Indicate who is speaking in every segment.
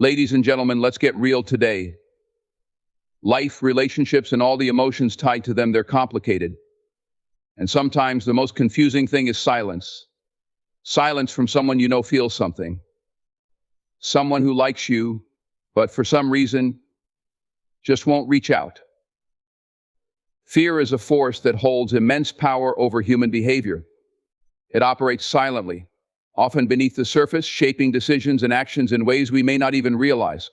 Speaker 1: Ladies and gentlemen, let's get real today. Life, relationships, and all the emotions tied to them, they're complicated. And sometimes the most confusing thing is silence. Silence from someone you know feels something. Someone who likes you, but for some reason, just won't reach out. Fear is a force that holds immense power over human behavior. It operates silently, often beneath the surface, shaping decisions and actions in ways we may not even realize.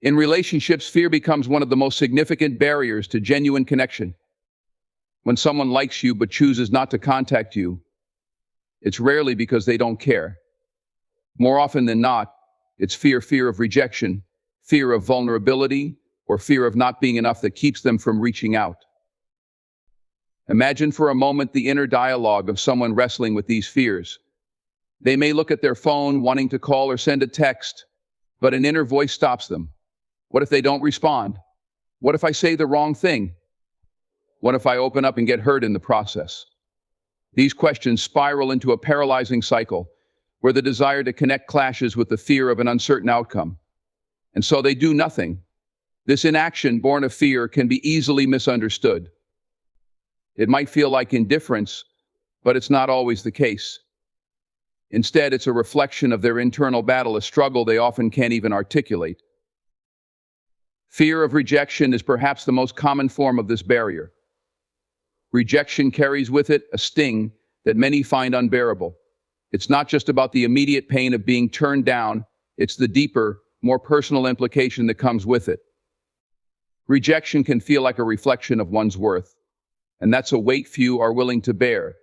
Speaker 1: In relationships, fear becomes one of the most significant barriers to genuine connection. When someone likes you but chooses not to contact you, it's rarely because they don't care. More often than not, it's fear of rejection, fear of vulnerability, or fear of not being enough that keeps them from reaching out. Imagine for a moment the inner dialogue of someone wrestling with these fears. They may look at their phone, wanting to call or send a text, but an inner voice stops them. What if they don't respond? What if I say the wrong thing? What if I open up and get hurt in the process? These questions spiral into a paralyzing cycle where the desire to connect clashes with the fear of an uncertain outcome. And so they do nothing. This inaction, born of fear, can be easily misunderstood. It might feel like indifference, but it's not always the case. Instead, it's a reflection of their internal battle, a struggle they often can't even articulate. Fear of rejection is perhaps the most common form of this barrier. Rejection carries with it a sting that many find unbearable. It's not just about the immediate pain of being turned down, it's the deeper, more personal implication that comes with it. Rejection can feel like a reflection of one's worth, and that's a weight few are willing to bear.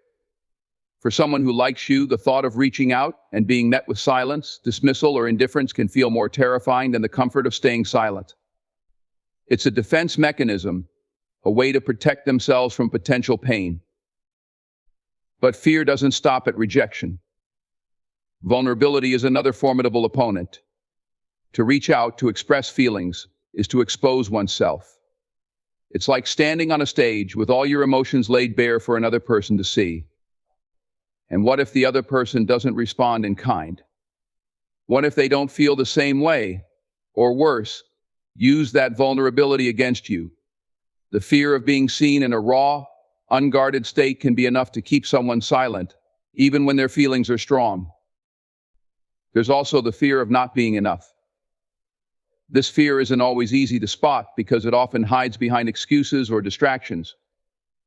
Speaker 1: For someone who likes you, the thought of reaching out and being met with silence, dismissal, or indifference can feel more terrifying than the comfort of staying silent. It's a defense mechanism, a way to protect themselves from potential pain. But fear doesn't stop at rejection. Vulnerability is another formidable opponent. To reach out, to express feelings, is to expose oneself. It's like standing on a stage with all your emotions laid bare for another person to see. And what if the other person doesn't respond in kind? What if they don't feel the same way? Or worse, use that vulnerability against you? The fear of being seen in a raw, unguarded state can be enough to keep someone silent, even when their feelings are strong. There's also the fear of not being enough. This fear isn't always easy to spot because it often hides behind excuses or distractions.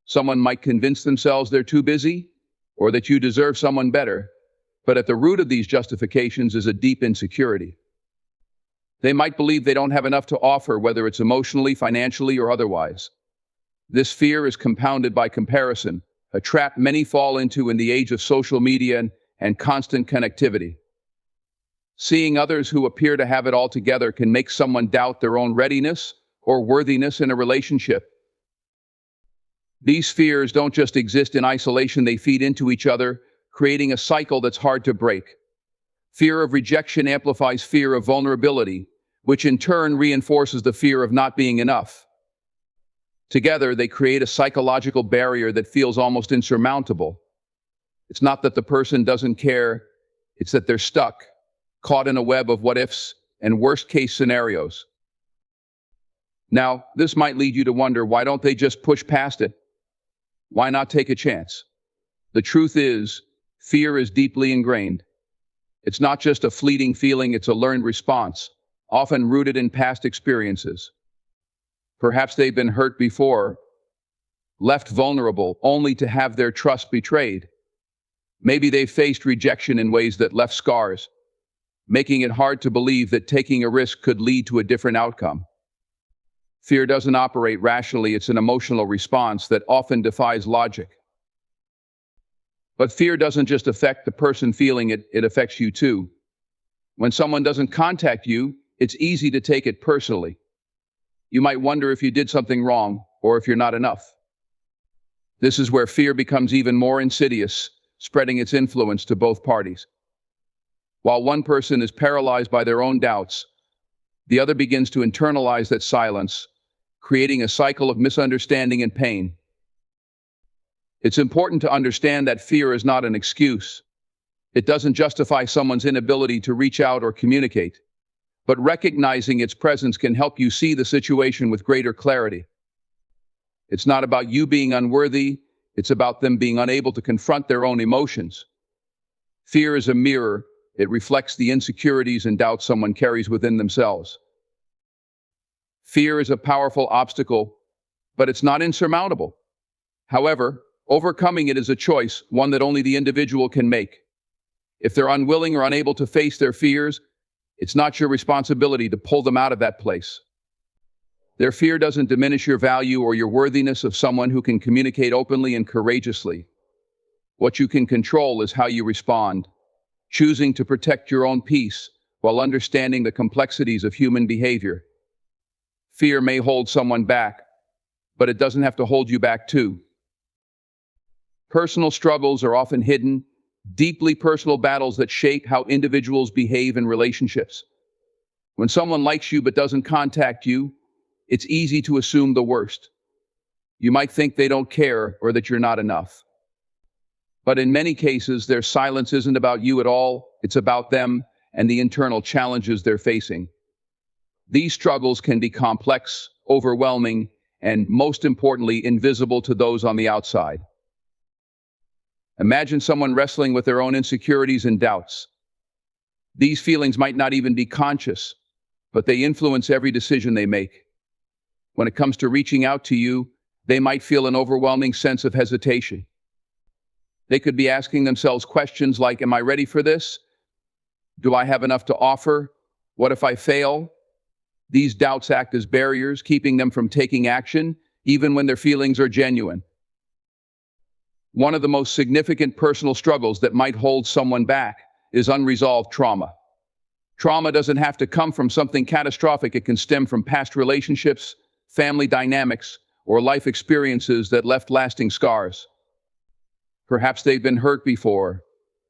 Speaker 1: Someone might convince themselves they're too busy, or that you deserve someone better, but at the root of these justifications is a deep insecurity. They might believe they don't have enough to offer, whether it's emotionally, financially, or otherwise. This fear is compounded by comparison, a trap many fall into in the age of social media and constant connectivity. Seeing others who appear to have it all together can make someone doubt their own readiness or worthiness in a relationship. These fears don't just exist in isolation, they feed into each other, creating a cycle that's hard to break. Fear of rejection amplifies fear of vulnerability, which in turn reinforces the fear of not being enough. Together, they create a psychological barrier that feels almost insurmountable. It's not that the person doesn't care, it's that they're stuck, caught in a web of what-ifs and worst-case scenarios. Now, this might lead you to wonder, why don't they just push past it? Why not take a chance? The truth is, fear is deeply ingrained. It's not just a fleeting feeling, it's a learned response, often rooted in past experiences. Perhaps they've been hurt before, left vulnerable, only to have their trust betrayed. Maybe they've faced rejection in ways that left scars, making it hard to believe that taking a risk could lead to a different outcome. Fear doesn't operate rationally, it's an emotional response that often defies logic. But fear doesn't just affect the person feeling it, it affects you too. When someone doesn't contact you, it's easy to take it personally. You might wonder if you did something wrong or if you're not enough. This is where fear becomes even more insidious, spreading its influence to both parties. While one person is paralyzed by their own doubts, the other begins to internalize that silence, creating a cycle of misunderstanding and pain. It's important to understand that fear is not an excuse. It doesn't justify someone's inability to reach out or communicate. but recognizing its presence can help you see the situation with greater clarity. It's not about you being unworthy, it's about them being unable to confront their own emotions. Fear is a mirror. It reflects the insecurities and doubts someone carries within themselves. Fear is a powerful obstacle, but it's not insurmountable. However, overcoming it is a choice, one that only the individual can make. If they're unwilling or unable to face their fears, it's not your responsibility to pull them out of that place. Their fear doesn't diminish your value or your worthiness of someone who can communicate openly and courageously. What you can control is how you respond, choosing to protect your own peace while understanding the complexities of human behavior. Fear may hold someone back, but it doesn't have to hold you back too. Personal struggles are often hidden, deeply personal battles that shape how individuals behave in relationships. When someone likes you but doesn't contact you, it's easy to assume the worst. You might think they don't care or that you're not enough. But in many cases, their silence isn't about you at all, it's about them and the internal challenges they're facing. These struggles can be complex, overwhelming, and most importantly, invisible to those on the outside. Imagine someone wrestling with their own insecurities and doubts. These feelings might not even be conscious, but they influence every decision they make. When it comes to reaching out to you, they might feel an overwhelming sense of hesitation. They could be asking themselves questions like, am I ready for this? Do I have enough to offer? What if I fail? These doubts act as barriers, keeping them from taking action, even when their feelings are genuine. One of the most significant personal struggles that might hold someone back is unresolved trauma. Trauma doesn't have to come from something catastrophic. It can stem from past relationships, family dynamics, or life experiences that left lasting scars. Perhaps they've been hurt before,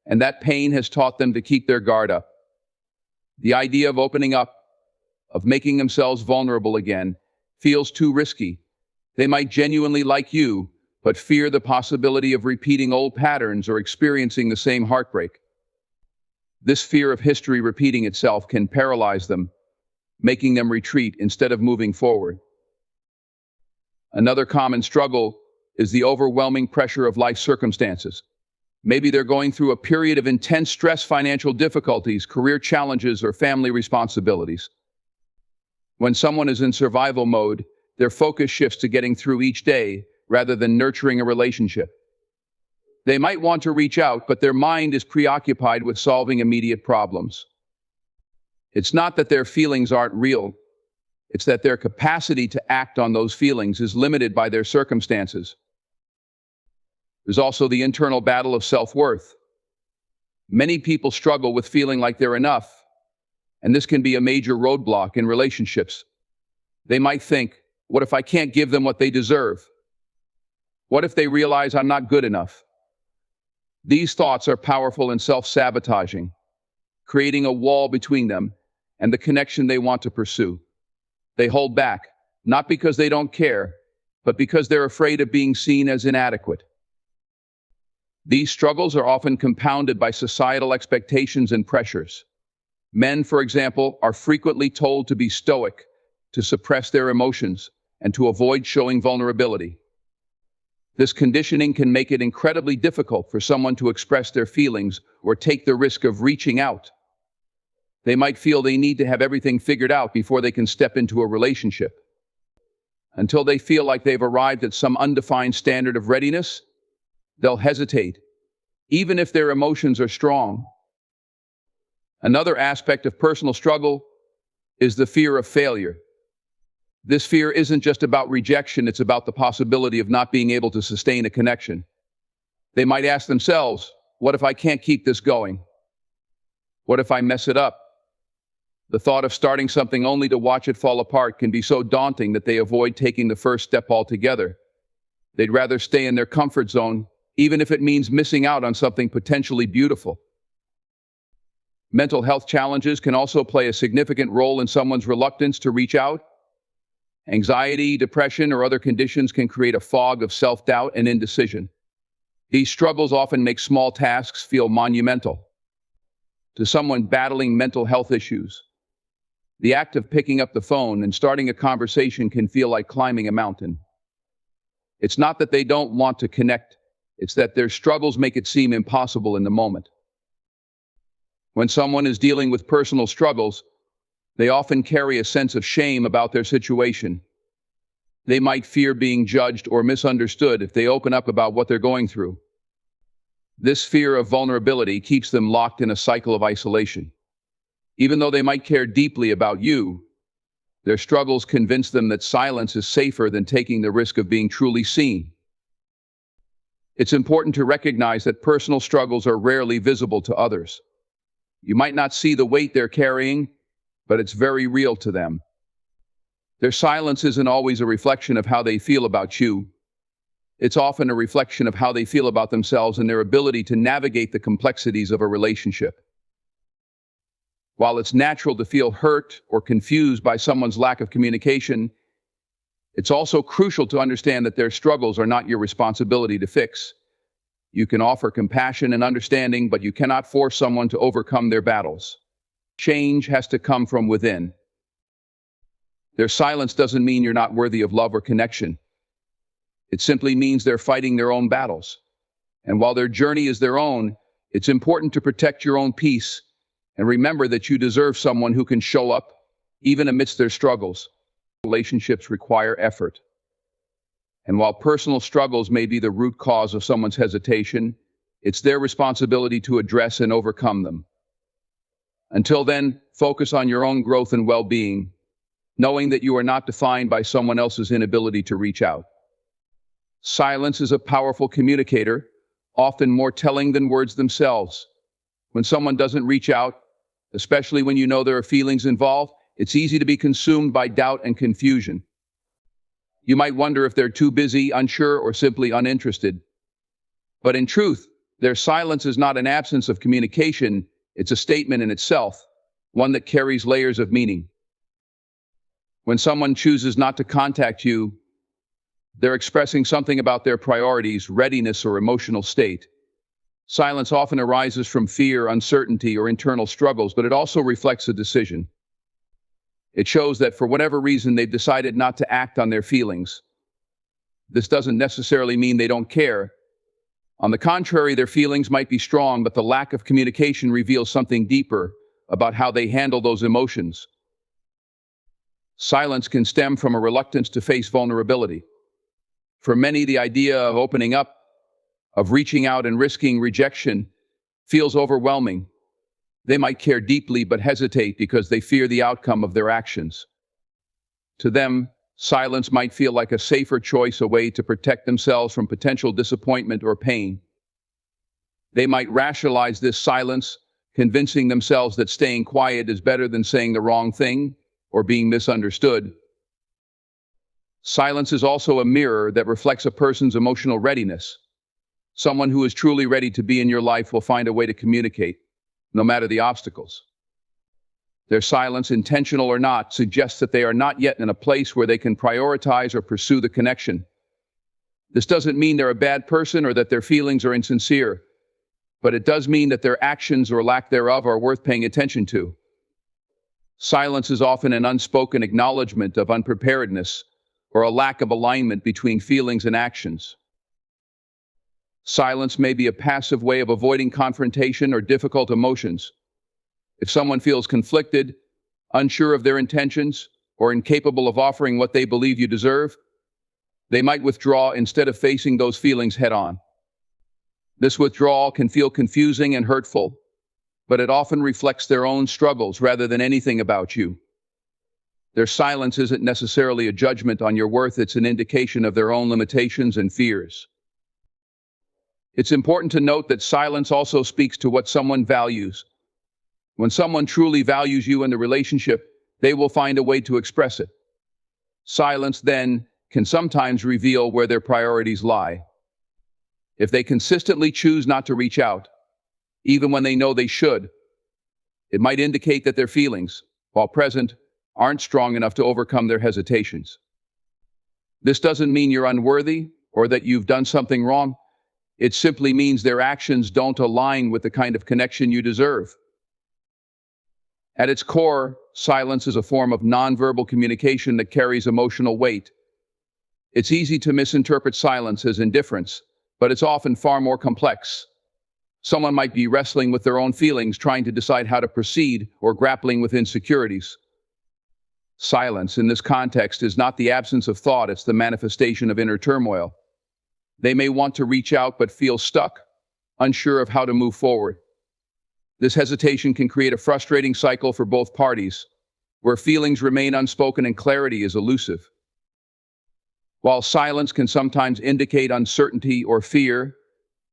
Speaker 1: and that pain has taught them to keep their guard up. The idea of opening up, of making themselves vulnerable again, feels too risky. They might genuinely like you, but fear the possibility of repeating old patterns or experiencing the same heartbreak. This fear of history repeating itself can paralyze them, making them retreat instead of moving forward. Another common struggle is the overwhelming pressure of life circumstances. Maybe they're going through a period of intense stress, financial difficulties, career challenges, or family responsibilities. When someone is in survival mode, their focus shifts to getting through each day rather than nurturing a relationship. They might want to reach out, but their mind is preoccupied with solving immediate problems. It's not that their feelings aren't real. It's that their capacity to act on those feelings is limited by their circumstances. There's also the internal battle of self-worth. Many people struggle with feeling like they're enough, and this can be a major roadblock in relationships. They might think, what if I can't give them what they deserve? What if they realize I'm not good enough? These thoughts are powerful and self-sabotaging, creating a wall between them and the connection they want to pursue. They hold back, not because they don't care, but because they're afraid of being seen as inadequate. These struggles are often compounded by societal expectations and pressures. Men, for example, are frequently told to be stoic, to suppress their emotions, and to avoid showing vulnerability. This conditioning can make it incredibly difficult for someone to express their feelings or take the risk of reaching out. They might feel they need to have everything figured out before they can step into a relationship. Until they feel like they've arrived at some undefined standard of readiness, they'll hesitate, even if their emotions are strong. Another aspect of personal struggle is the fear of failure. This fear isn't just about rejection, it's about the possibility of not being able to sustain a connection. They might ask themselves, what if I can't keep this going? What if I mess it up? The thought of starting something only to watch it fall apart can be so daunting that they avoid taking the first step altogether. They'd rather stay in their comfort zone, even if it means missing out on something potentially beautiful. Mental health challenges can also play a significant role in someone's reluctance to reach out. Anxiety, depression, or other conditions can create a fog of self-doubt and indecision. These struggles often make small tasks feel monumental. To someone battling mental health issues, The act of picking up the phone and starting a conversation can feel like climbing a mountain. It's not that they don't want to connect, it's that their struggles make it seem impossible in the moment. When someone is dealing with personal struggles, they often carry a sense of shame about their situation. They might fear being judged or misunderstood if they open up about what they're going through. This fear of vulnerability keeps them locked in a cycle of isolation. Even though they might care deeply about you, their struggles convince them that silence is safer than taking the risk of being truly seen. It's important to recognize that personal struggles are rarely visible to others. You might not see the weight they're carrying, but it's very real to them. Their silence isn't always a reflection of how they feel about you. It's often a reflection of how they feel about themselves and their ability to navigate the complexities of a relationship. While it's natural to feel hurt or confused by someone's lack of communication, it's also crucial to understand that their struggles are not your responsibility to fix. You can offer compassion and understanding, but you cannot force someone to overcome their battles. Change has to come from within. Their silence doesn't mean you're not worthy of love or connection. It simply means they're fighting their own battles. And while their journey is their own, it's important to protect your own peace and remember that you deserve someone who can show up, even amidst their struggles. Relationships require effort. And while personal struggles may be the root cause of someone's hesitation, it's their responsibility to address and overcome them. Until then, focus on your own growth and well-being, knowing that you are not defined by someone else's inability to reach out. Silence is a powerful communicator, often more telling than words themselves. When someone doesn't reach out, especially when you know there are feelings involved, it's easy to be consumed by doubt and confusion. You might wonder if they're too busy, unsure, or simply uninterested. But in truth, their silence is not an absence of communication, it's a statement in itself, one that carries layers of meaning. When someone chooses not to contact you, they're expressing something about their priorities, readiness, or emotional state. Silence often arises from fear, uncertainty, or internal struggles, but it also reflects a decision. It shows that for whatever reason they've decided not to act on their feelings. This doesn't necessarily mean they don't care. On the contrary, their feelings might be strong, but the lack of communication reveals something deeper about how they handle those emotions. Silence can stem from a reluctance to face vulnerability. For many, the idea of opening up, of reaching out and risking rejection, feels overwhelming. They might care deeply but hesitate because they fear the outcome of their actions. To them, silence might feel like a safer choice, a way to protect themselves from potential disappointment or pain. They might rationalize this silence, convincing themselves that staying quiet is better than saying the wrong thing or being misunderstood. Silence is also a mirror that reflects a person's emotional readiness. Someone who is truly ready to be in your life will find a way to communicate, no matter the obstacles. Their silence, intentional or not, suggests that they are not yet in a place where they can prioritize or pursue the connection. This doesn't mean they're a bad person or that their feelings are insincere, but it does mean that their actions or lack thereof are worth paying attention to. Silence is often an unspoken acknowledgement of unpreparedness or a lack of alignment between feelings and actions. Silence may be a passive way of avoiding confrontation or difficult emotions. If someone feels conflicted, unsure of their intentions, or incapable of offering what they believe you deserve, they might withdraw instead of facing those feelings head-on. This withdrawal can feel confusing and hurtful, but it often reflects their own struggles rather than anything about you. Their silence isn't necessarily a judgment on your worth, it's an indication of their own limitations and fears. It's important to note that silence also speaks to what someone values. When someone truly values you in the relationship, they will find a way to express it. Silence, then, can sometimes reveal where their priorities lie. If they consistently choose not to reach out, even when they know they should, it might indicate that their feelings, while present, aren't strong enough to overcome their hesitations. This doesn't mean you're unworthy or that you've done something wrong. It simply means their actions don't align with the kind of connection you deserve. At its core, silence is a form of nonverbal communication that carries emotional weight. It's easy to misinterpret silence as indifference, but it's often far more complex. Someone might be wrestling with their own feelings, trying to decide how to proceed, or grappling with insecurities. Silence, in this context, is not the absence of thought, it's the manifestation of inner turmoil. They may want to reach out but feel stuck, unsure of how to move forward. This hesitation can create a frustrating cycle for both parties, where feelings remain unspoken and clarity is elusive. While silence can sometimes indicate uncertainty or fear,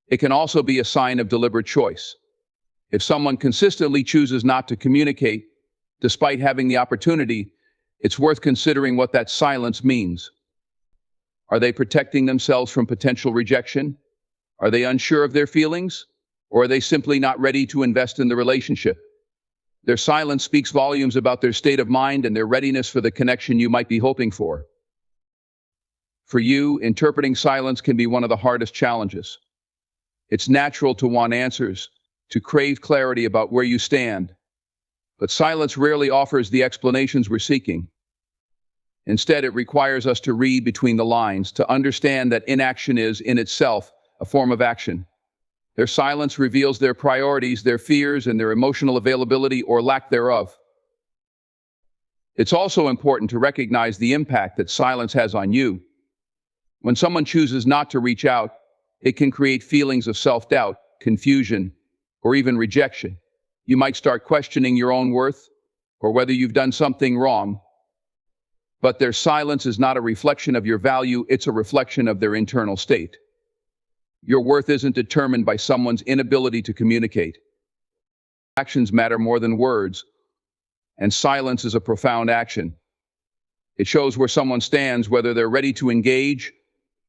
Speaker 1: it can also be a sign of deliberate choice. If someone consistently chooses not to communicate, despite having the opportunity, it's worth considering what that silence means. Are they protecting themselves from potential rejection? Are they unsure of their feelings? Or are they simply not ready to invest in the relationship? Their silence speaks volumes about their state of mind and their readiness for the connection you might be hoping for. For you, interpreting silence can be one of the hardest challenges. It's natural to want answers, to crave clarity about where you stand. But silence rarely offers the explanations we're seeking. Instead, it requires us to read between the lines, to understand that inaction is, in itself, a form of action. Their silence reveals their priorities, their fears, and their emotional availability or lack thereof. It's also important to recognize the impact that silence has on you. When someone chooses not to reach out, it can create feelings of self-doubt, confusion, or even rejection. You might start questioning your own worth, or whether you've done something wrong. But their silence is not a reflection of your value, it's a reflection of their internal state. Your worth isn't determined by someone's inability to communicate. Actions matter more than words, and silence is a profound action. It shows where someone stands, whether they're ready to engage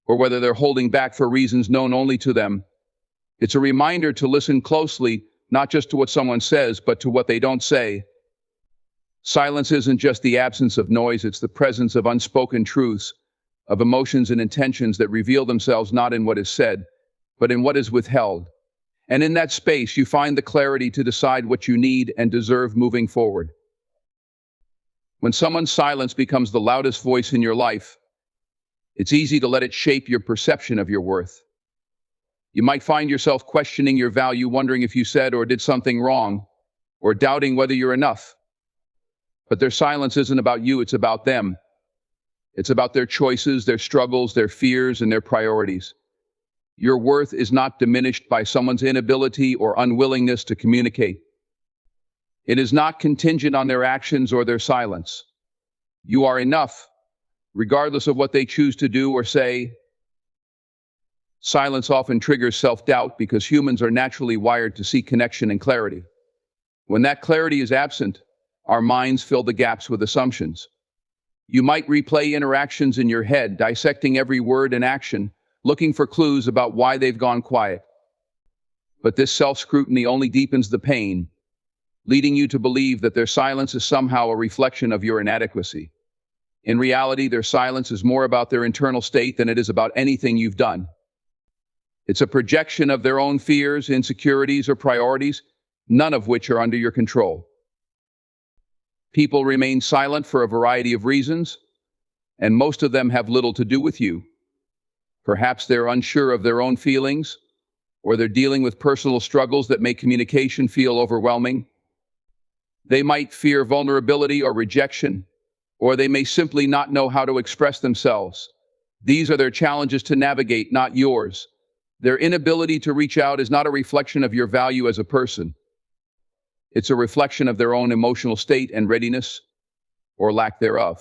Speaker 1: or whether they're holding back for reasons known only to them. It's a reminder to listen closely, not just to what someone says, but to what they don't say. Silence isn't just the absence of noise, it's the presence of unspoken truths, of emotions and intentions that reveal themselves not in what is said, but in what is withheld. And in that space, you find the clarity to decide what you need and deserve moving forward. When someone's silence becomes the loudest voice in your life, it's easy to let it shape your perception of your worth. You might find yourself questioning your value, wondering if you said or did something wrong, or doubting whether you're enough. But their silence isn't about you, it's about them. It's about their choices, their struggles, their fears, and their priorities. Your worth is not diminished by someone's inability or unwillingness to communicate. It is not contingent on their actions or their silence. You are enough, regardless of what they choose to do or say. Silence often triggers self-doubt because humans are naturally wired to seek connection and clarity. When that clarity is absent, our minds fill the gaps with assumptions. You might replay interactions in your head, dissecting every word and action, looking for clues about why they've gone quiet. But this self-scrutiny only deepens the pain, leading you to believe that their silence is somehow a reflection of your inadequacy. In reality, their silence is more about their internal state than it is about anything you've done. It's a projection of their own fears, insecurities, or priorities, none of which are under your control. People remain silent for a variety of reasons, and most of them have little to do with you. Perhaps they're unsure of their own feelings, or they're dealing with personal struggles that make communication feel overwhelming. They might fear vulnerability or rejection, or they may simply not know how to express themselves. These are their challenges to navigate, not yours. Their inability to reach out is not a reflection of your value as a person. It's a reflection of their own emotional state and readiness, or lack thereof.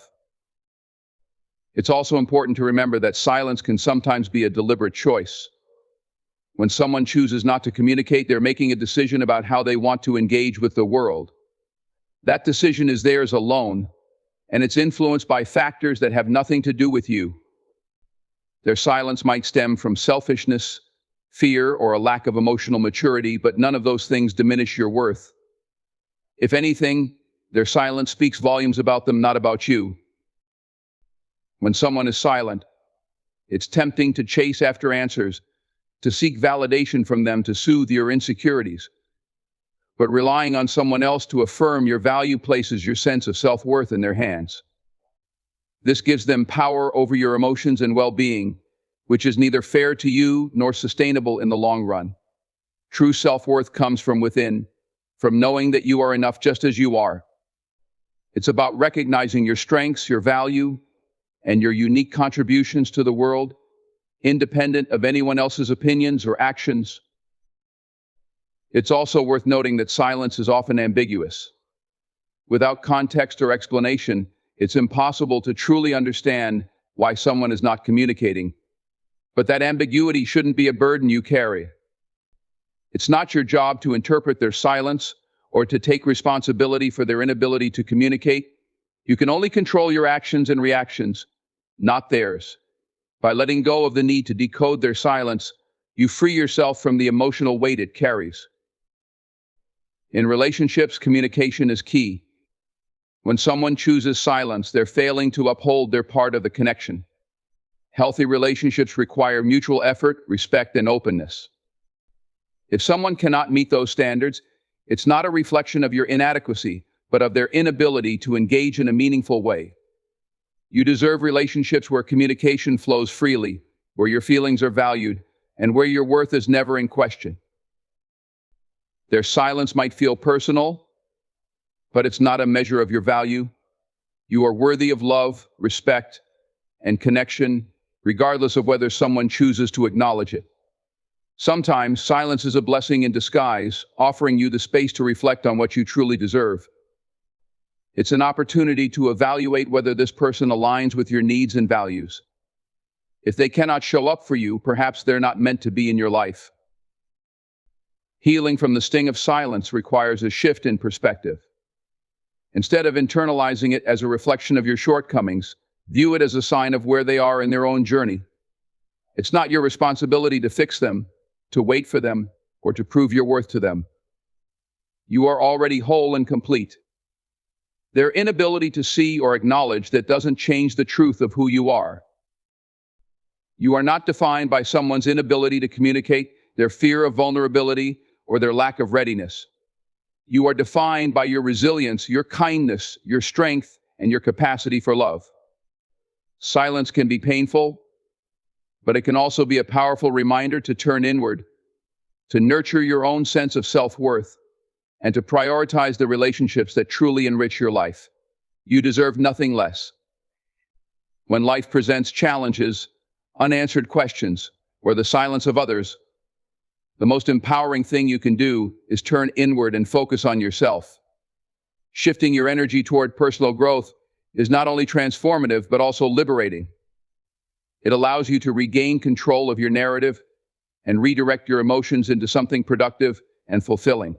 Speaker 1: It's also important to remember that silence can sometimes be a deliberate choice. When someone chooses not to communicate, they're making a decision about how they want to engage with the world. That decision is theirs alone, and it's influenced by factors that have nothing to do with you. Their silence might stem from selfishness, fear, or a lack of emotional maturity, but none of those things diminish your worth. If anything, their silence speaks volumes about them, not about you. When someone is silent, it's tempting to chase after answers, to seek validation from them, to soothe your insecurities. but relying on someone else to affirm your value places your sense of self-worth in their hands. This gives them power over your emotions and well-being, which is neither fair to you nor sustainable in the long run. True self-worth comes from within, from knowing that you are enough just as you are. It's about recognizing your strengths, your value, and your unique contributions to the world, independent of anyone else's opinions or actions. It's also worth noting that silence is often ambiguous. Without context or explanation, it's impossible to truly understand why someone is not communicating. But that ambiguity shouldn't be a burden you carry. It's not your job to interpret their silence or to take responsibility for their inability to communicate. You can only control your actions and reactions, not theirs. By letting go of the need to decode their silence, you free yourself from the emotional weight it carries. In relationships, communication is key. When someone chooses silence, they're failing to uphold their part of the connection. Healthy relationships require mutual effort, respect, and openness. If someone cannot meet those standards, it's not a reflection of your inadequacy, but of their inability to engage in a meaningful way. You deserve relationships where communication flows freely, where your feelings are valued, and where your worth is never in question. Their silence might feel personal, but it's not a measure of your value. You are worthy of love, respect, and connection, regardless of whether someone chooses to acknowledge it. Sometimes silence is a blessing in disguise, offering you the space to reflect on what you truly deserve. It's an opportunity to evaluate whether this person aligns with your needs and values. If they cannot show up for you, perhaps they're not meant to be in your life. Healing from the sting of silence requires a shift in perspective. Instead of internalizing it as a reflection of your shortcomings, view it as a sign of where they are in their own journey. It's not your responsibility to fix them, to wait for them, or to prove your worth to them. You are already whole and complete. Their inability to see or acknowledge that doesn't change the truth of who you are. You are not defined by someone's inability to communicate, their fear of vulnerability, or their lack of readiness. You are defined by your resilience, your kindness, your strength, and your capacity for love. Silence can be painful, but it can also be a powerful reminder to turn inward, to nurture your own sense of self-worth, and to prioritize the relationships that truly enrich your life. You deserve nothing less. When life presents challenges, unanswered questions, or the silence of others, the most empowering thing you can do is turn inward and focus on yourself. Shifting your energy toward personal growth is not only transformative, but also liberating. It allows you to regain control of your narrative and redirect your emotions into something productive and fulfilling.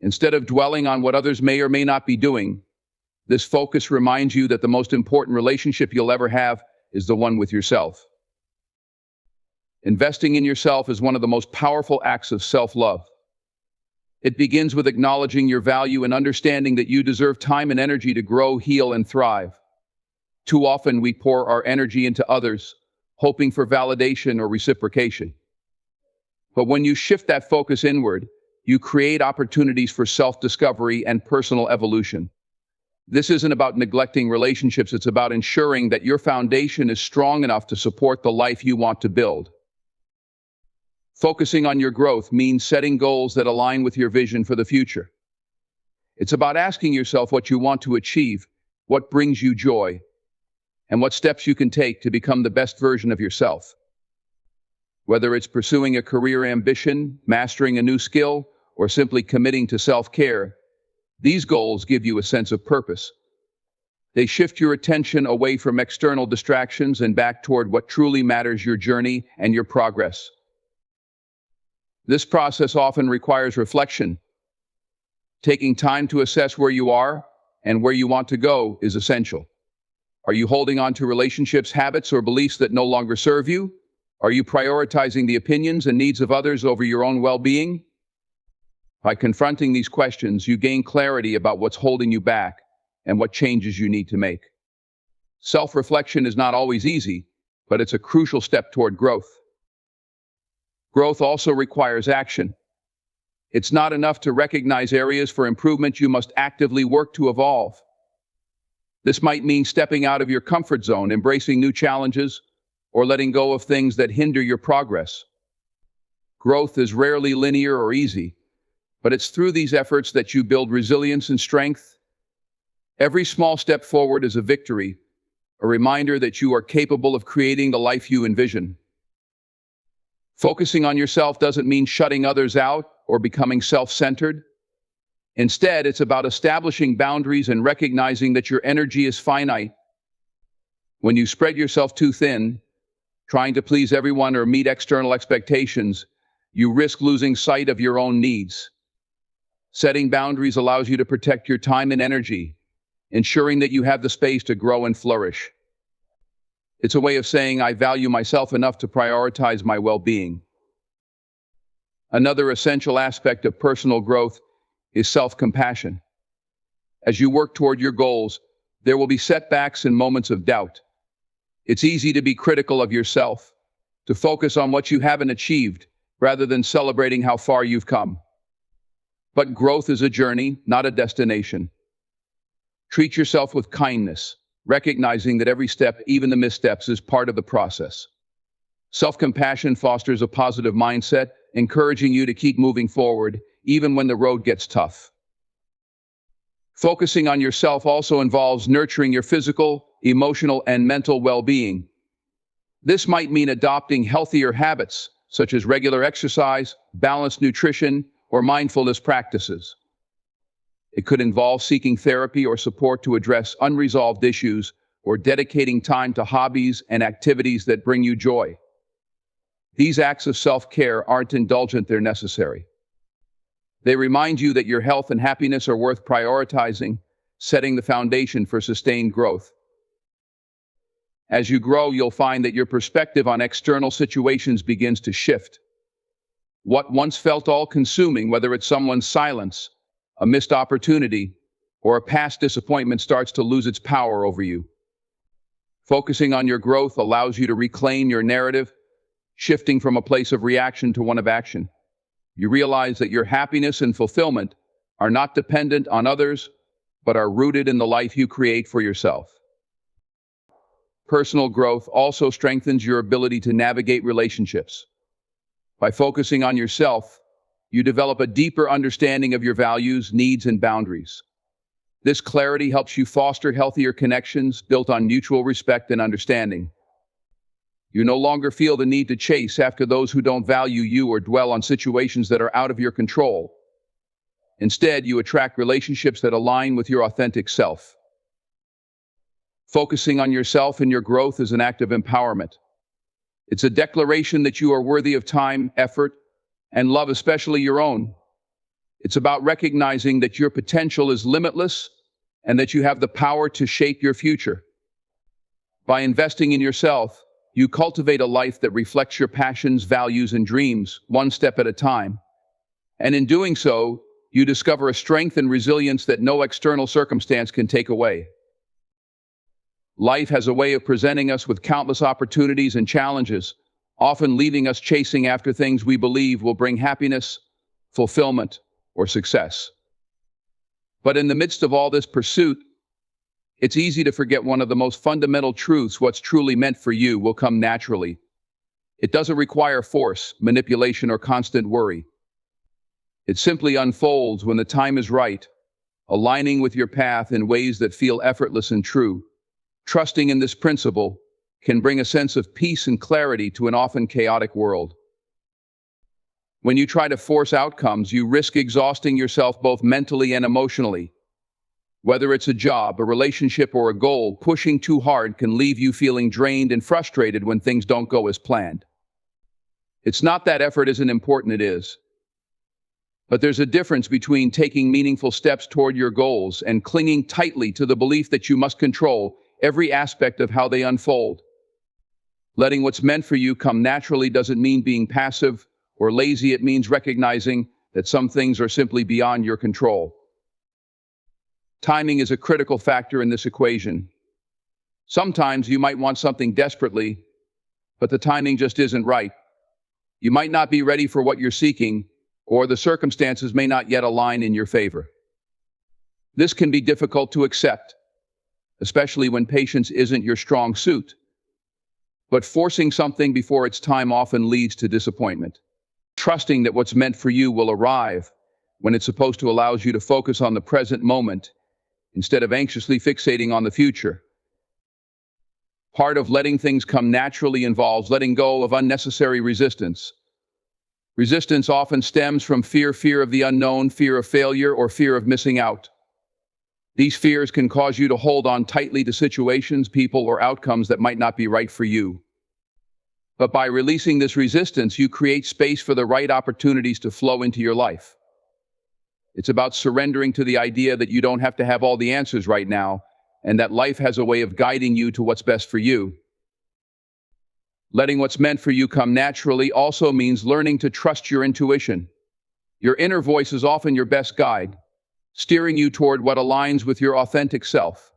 Speaker 1: Instead of dwelling on what others may or may not be doing, this focus reminds you that the most important relationship you'll ever have is the one with yourself. Investing in yourself is one of the most powerful acts of self-love. It begins with acknowledging your value and understanding that you deserve time and energy to grow, heal, and thrive. Too often we pour our energy into others, hoping for validation or reciprocation. But when you shift that focus inward, you create opportunities for self-discovery and personal evolution. This isn't about neglecting relationships, it's about ensuring that your foundation is strong enough to support the life you want to build. Focusing on your growth means setting goals that align with your vision for the future. It's about asking yourself what you want to achieve, what brings you joy, and what steps you can take to become the best version of yourself. Whether it's pursuing a career ambition, mastering a new skill, or simply committing to self-care, these goals give you a sense of purpose. They shift your attention away from external distractions and back toward what truly matters: your journey and your progress. This process often requires reflection. Taking time to assess where you are and where you want to go is essential. Are you holding on to relationships, habits, or beliefs that no longer serve you? Are you prioritizing the opinions and needs of others over your own well-being? By confronting these questions, you gain clarity about what's holding you back and what changes you need to make. Self-reflection is not always easy, but it's a crucial step toward growth. Growth also requires action. It's not enough to recognize areas for improvement. You must actively work to evolve. This might mean stepping out of your comfort zone, embracing new challenges, or letting go of things that hinder your progress. Growth is rarely linear or easy, but it's through these efforts that you build resilience and strength. Every small step forward is a victory, a reminder that you are capable of creating the life you envision. Focusing on yourself doesn't mean shutting others out or becoming self-centered. Instead, it's about establishing boundaries and recognizing that your energy is finite. When you spread yourself too thin, trying to please everyone or meet external expectations, you risk losing sight of your own needs. Setting boundaries allows you to protect your time and energy, ensuring that you have the space to grow and flourish. It's a way of saying, I value myself enough to prioritize my well-being. Another essential aspect of personal growth is self-compassion. As you work toward your goals, there will be setbacks and moments of doubt. It's easy to be critical of yourself, to focus on what you haven't achieved, rather than celebrating how far you've come. But growth is a journey, not a destination. Treat yourself with kindness, recognizing that every step, even the missteps, is part of the process. Self-compassion fosters a positive mindset, encouraging you to keep moving forward, even when the road gets tough. Focusing on yourself also involves nurturing your physical, emotional, and mental well-being. This might mean adopting healthier habits, such as regular exercise, balanced nutrition, or mindfulness practices. It could involve seeking therapy or support to address unresolved issues, or dedicating time to hobbies and activities that bring you joy. These acts of self-care aren't indulgent, they're necessary. They remind you that your health and happiness are worth prioritizing, setting the foundation for sustained growth. As you grow, you'll find that your perspective on external situations begins to shift. What once felt all-consuming, whether it's someone's silence, a missed opportunity, or a past disappointment, starts to lose its power over you. Focusing on your growth allows you to reclaim your narrative, shifting from a place of reaction to one of action. You realize that your happiness and fulfillment are not dependent on others, but are rooted in the life you create for yourself. Personal growth also strengthens your ability to navigate relationships. By focusing on yourself, you develop a deeper understanding of your values, needs, and boundaries. This clarity helps you foster healthier connections built on mutual respect and understanding. You no longer feel the need to chase after those who don't value you or dwell on situations that are out of your control. Instead, you attract relationships that align with your authentic self. Focusing on yourself and your growth is an act of empowerment. It's a declaration that you are worthy of time, effort, and love, especially your own. It's about recognizing that your potential is limitless and that you have the power to shape your future. By investing in yourself, you cultivate a life that reflects your passions, values, and dreams, one step at a time. And in doing so, you discover a strength and resilience that no external circumstance can take away. Life has a way of presenting us with countless opportunities and challenges, often leaving us chasing after things we believe will bring happiness, fulfillment, or success. But in the midst of all this pursuit, it's easy to forget one of the most fundamental truths: what's truly meant for you will come naturally. It doesn't require force, manipulation, or constant worry. It simply unfolds when the time is right, aligning with your path in ways that feel effortless and true. Trusting in this principle can bring a sense of peace and clarity to an often chaotic world. When you try to force outcomes, you risk exhausting yourself both mentally and emotionally. Whether it's a job, a relationship, or a goal, pushing too hard can leave you feeling drained and frustrated when things don't go as planned. It's not that effort isn't important, it is. But there's a difference between taking meaningful steps toward your goals and clinging tightly to the belief that you must control every aspect of how they unfold. Letting what's meant for you come naturally doesn't mean being passive or lazy. It means recognizing that some things are simply beyond your control. Timing is a critical factor in this equation. Sometimes you might want something desperately, but the timing just isn't right. You might not be ready for what you're seeking, or the circumstances may not yet align in your favor. This can be difficult to accept, especially when patience isn't your strong suit. But forcing something before its time often leads to disappointment. Trusting that what's meant for you will arrive when it's supposed to allows you to focus on the present moment instead of anxiously fixating on the future. Part of letting things come naturally involves letting go of unnecessary resistance. Resistance often stems from fear of the unknown, fear of failure, or fear of missing out. These fears can cause you to hold on tightly to situations, people, or outcomes that might not be right for you. But by releasing this resistance, you create space for the right opportunities to flow into your life. It's about surrendering to the idea that you don't have to have all the answers right now, and that life has a way of guiding you to what's best for you. Letting what's meant for you come naturally also means learning to trust your intuition. Your inner voice is often your best guide, steering you toward what aligns with your authentic self.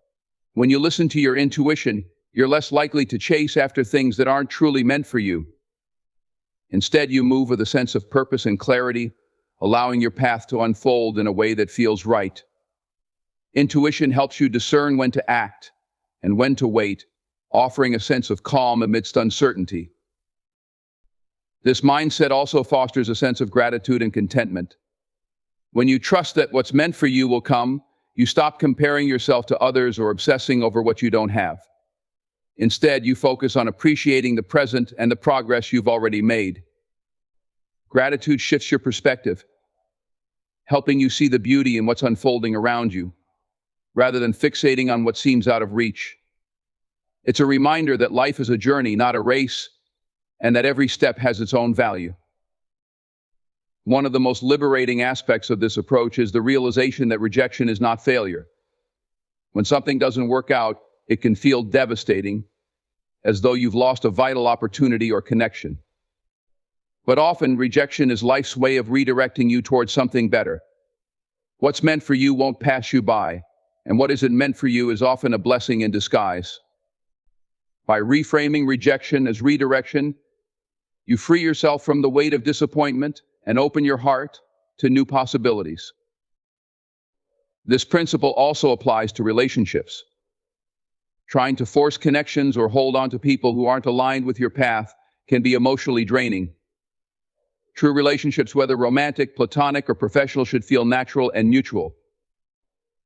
Speaker 1: When you listen to your intuition, you're less likely to chase after things that aren't truly meant for you. Instead, you move with a sense of purpose and clarity, allowing your path to unfold in a way that feels right. Intuition helps you discern when to act and when to wait, offering a sense of calm amidst uncertainty. This mindset also fosters a sense of gratitude and contentment. When you trust that what's meant for you will come, you stop comparing yourself to others or obsessing over what you don't have. Instead, you focus on appreciating the present and the progress you've already made. Gratitude shifts your perspective, helping you see the beauty in what's unfolding around you, rather than fixating on what seems out of reach. It's a reminder that life is a journey, not a race, and that every step has its own value. One of the most liberating aspects of this approach is the realization that rejection is not failure. When something doesn't work out, it can feel devastating, as though you've lost a vital opportunity or connection. But often, rejection is life's way of redirecting you towards something better. What's meant for you won't pass you by, and what isn't meant for you is often a blessing in disguise. By reframing rejection as redirection, you free yourself from the weight of disappointment and open your heart to new possibilities. This principle also applies to relationships. Trying to force connections or hold on to people who aren't aligned with your path can be emotionally draining. True relationships, whether romantic, platonic, or professional, should feel natural and mutual.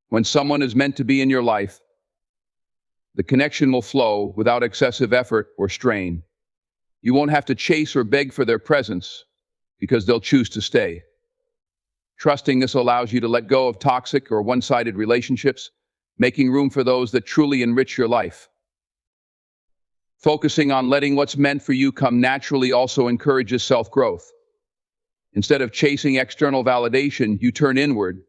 Speaker 1: When someone is meant to be in your life, the connection will flow without excessive effort or strain. You won't have to chase or beg for their presence because they'll choose to stay. Trusting this allows you to let go of toxic or one-sided relationships, making room for those that truly enrich your life. Focusing on letting what's meant for you come naturally also encourages self-growth. Instead of chasing external validation, you turn inward,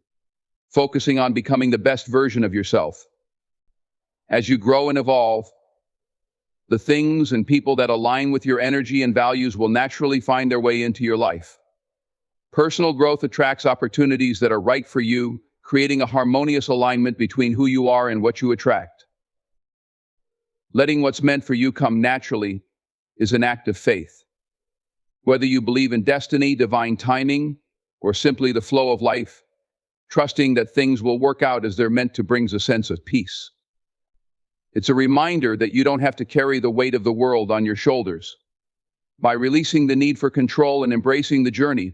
Speaker 1: focusing on becoming the best version of yourself. As you grow and evolve, the things and people that align with your energy and values will naturally find their way into your life. Personal growth attracts opportunities that are right for you, creating a harmonious alignment between who you are and what you attract. Letting what's meant for you come naturally is an act of faith. Whether you believe in destiny, divine timing, or simply the flow of life, trusting that things will work out as they're meant to brings a sense of peace. It's a reminder that you don't have to carry the weight of the world on your shoulders. By releasing the need for control and embracing the journey,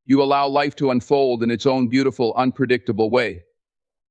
Speaker 1: you allow life to unfold in its own beautiful, unpredictable way.